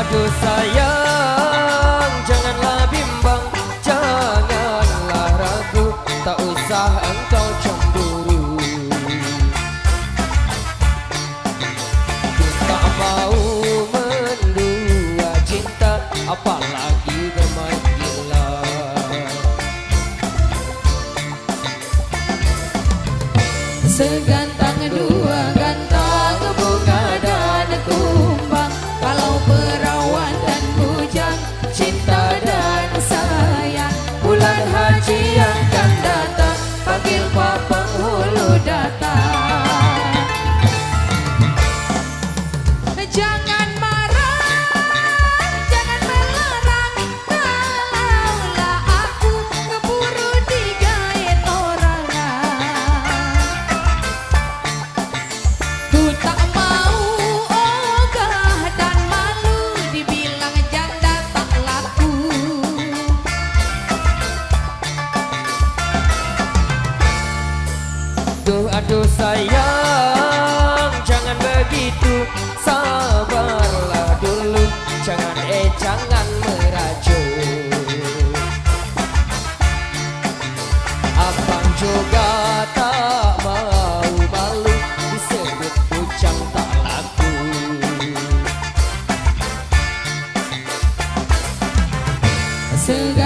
aduh sayang, janganlah bimbang, janganlah ragu, tak usah engkau cemburu. Ku tak mau mendua cinta, apalagi bermain gila. Segantang dua gantang bunga dan kumbang, kalau perawan dan bujang, cinta dan sayang. Bulan haji yang akan datang, panggil Pak Penghulu datang. Jangan marah, jangan melarang, kalaulah aku keburu digait orang. Ku tak mau ogah dan malu, dibilang janda tak laku. Duh aduh sayang, jangan begitu, sabarlah dulu, jangan merajuk. Abang juga tak mau malu, disebut bujang tak laku. Segala